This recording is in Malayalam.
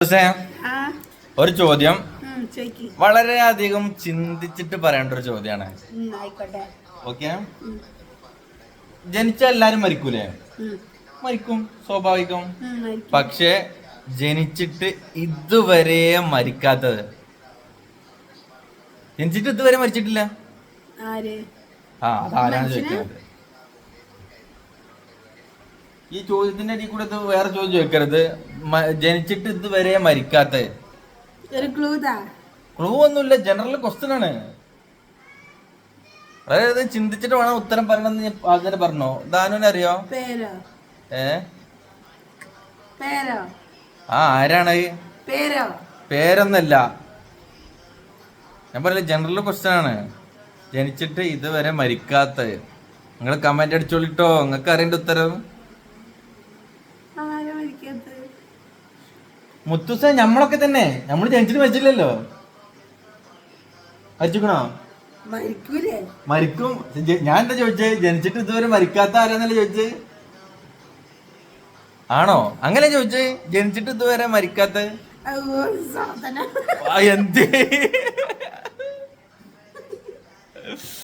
ആ, ഒരു ചോദ്യം ചോയ്ക്ക്. വളരെയധികം ചിന്തിച്ചിട്ട് പറയേണ്ട ഒരു ചോദ്യമാണ്. ആയിക്കോട്ടെ. ഓക്കെ, ജനിച്ച എല്ലാരും മരിക്കൂലേ? മരിക്കും, സ്വാഭാവികം. ആയിരിക്കും. പക്ഷെ ജനിച്ചിട്ട് ഇതുവരെ മരിക്കാത്തത്, ജനിച്ചിട്ട് ഇതുവരെ മരിച്ചിട്ടില്ല, ആര്? അതാരാണ് മനുഷ്യനാ? ചോദിക്കുന്നത്? ഈ ചോദ്യത്തിന്റെ അടിയിൽ കൂടെ ഇത് വേറെ ചോദ്യം ചോദിക്കരുത്. ജനിച്ചിട്ട് ഇതുവരെ മരിക്കാത്തത്. ഒരു ക്ലൂതാ. ക്ലൂ ഒന്നുമില്ല, ജനറൽ ക്വസ്റ്റ്യൻ ആണ്. അതായത് ചിന്തിച്ചിട്ട് വേണം ഉത്തരം പറയണമെന്ന് ഞാൻ ആദ്യം പറഞ്ഞോ. ദാനുവിനെ അറിയോ? പേരോ? ഏ പേരോ? ആരാണ്? പേരോ? പേരൊന്നല്ല, ഞാൻ പറയില്ല, ജനറൽ ക്വസ്റ്റ്യൻ ആണ്. ജനിച്ചിട്ട് ഇതുവരെ മരിക്കാത്ത. നിങ്ങൾ കമന്റ് അടിച്ചോളിട്ടോ, നിങ്ങൾക്ക് അറിയേണ്ട ഉത്തരം. ആരാ മരിക്കാത്തത്? മുത്തുസ നമ്മളൊക്കെ തന്നെ, നമ്മൾ ജനിച്ചിട്ട് മരിച്ചില്ലല്ലോ. മരിച്ചിക്കണോ? മരിക്കൂലേ? മരിക്കും. ഞാൻ എന്താ ചോദിച്ചേ? ജനിച്ചിട്ട് ഇതുവരെ മരിക്കാത്ത ആരാന്നല്ലേ ചോദിച്ചേ? ആണോ? അങ്ങനെ ചോദിച്ചേ? ജനിച്ചിട്ട് ഇതുവരെ മരിക്കാത്ത സാധനം. എന്ത്?